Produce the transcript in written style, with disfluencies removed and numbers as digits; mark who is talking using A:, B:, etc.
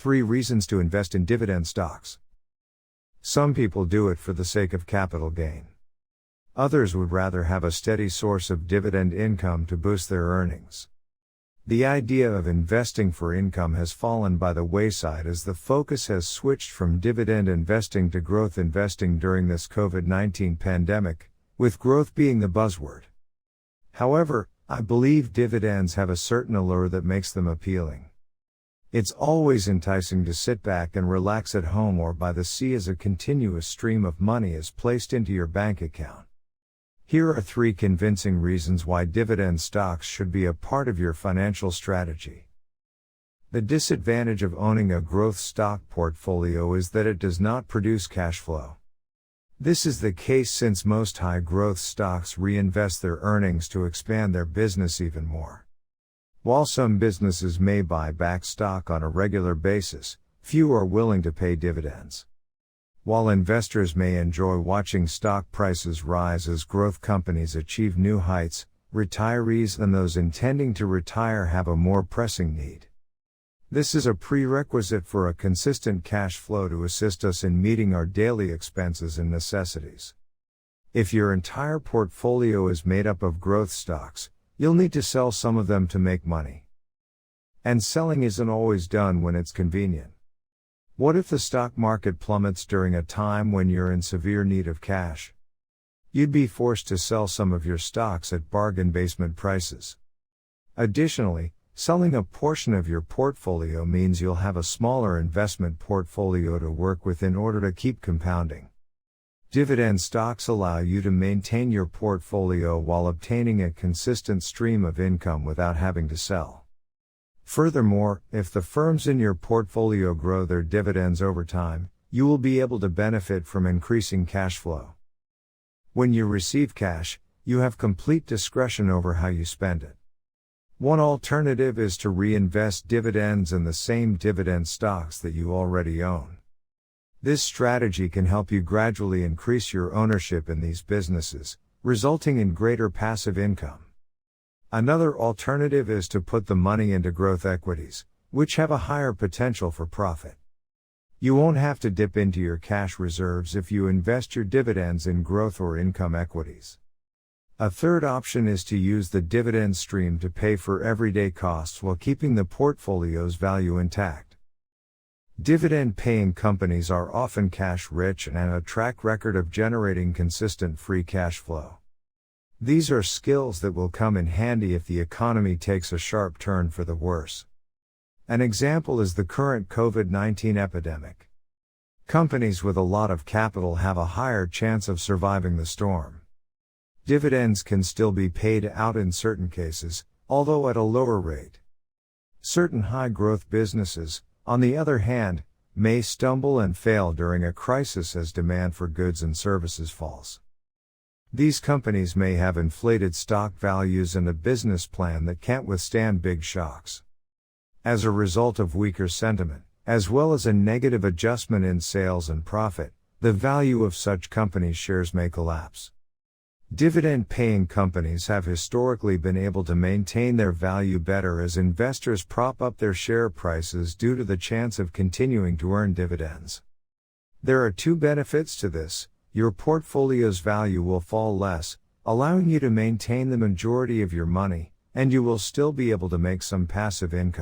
A: 3 reasons to invest in dividend stocks. Some people do it for the sake of capital gain. Others would rather have a steady source of dividend income to boost their earnings. The idea of investing for income has fallen by the wayside as the focus has switched from dividend investing to growth investing during this COVID-19 pandemic, with growth being the buzzword. However, I believe dividends have a certain allure that makes them appealing. It's always enticing to sit back and relax at home or by the sea as a continuous stream of money is placed into your bank account. Here are 3 convincing reasons why dividend stocks should be a part of your financial strategy. The disadvantage of owning a growth stock portfolio is that it does not produce cash flow. This is the case since most high-growth stocks reinvest their earnings to expand their business even more. While some businesses may buy back stock on a regular basis, few are willing to pay dividends. While investors may enjoy watching stock prices rise as growth companies achieve new heights, retirees and those intending to retire have a more pressing need. This is a prerequisite for a consistent cash flow to assist us in meeting our daily expenses and necessities. If your entire portfolio is made up of growth stocks, you'll need to sell some of them to make money. And selling isn't always done when it's convenient. What if the stock market plummets during a time when you're in severe need of cash? You'd be forced to sell some of your stocks at bargain basement prices. Additionally, selling a portion of your portfolio means you'll have a smaller investment portfolio to work with in order to keep compounding. Dividend stocks allow you to maintain your portfolio while obtaining a consistent stream of income without having to sell. Furthermore, if the firms in your portfolio grow their dividends over time, you will be able to benefit from increasing cash flow. When you receive cash, you have complete discretion over how you spend it. One alternative is to reinvest dividends in the same dividend stocks that you already own. This strategy can help you gradually increase your ownership in these businesses, resulting in greater passive income. Another alternative is to put the money into growth equities, which have a higher potential for profit. You won't have to dip into your cash reserves if you invest your dividends in growth or income equities. A third option is to use the dividend stream to pay for everyday costs while keeping the portfolio's value intact. Dividend-paying companies are often cash-rich and have a track record of generating consistent free cash flow. These are skills that will come in handy if the economy takes a sharp turn for the worse. An example is the current COVID-19 epidemic. Companies with a lot of capital have a higher chance of surviving the storm. Dividends can still be paid out in certain cases, although at a lower rate. Certain high-growth businesses, on the other hand, may stumble and fail during a crisis as demand for goods and services falls. These companies may have inflated stock values and a business plan that can't withstand big shocks. As a result of weaker sentiment, as well as a negative adjustment in sales and profit, the value of such companies' shares may collapse. Dividend-paying companies have historically been able to maintain their value better as investors prop up their share prices due to the chance of continuing to earn dividends. There are 2 benefits to this. Your portfolio's value will fall less, allowing you to maintain the majority of your money, and you will still be able to make some passive income.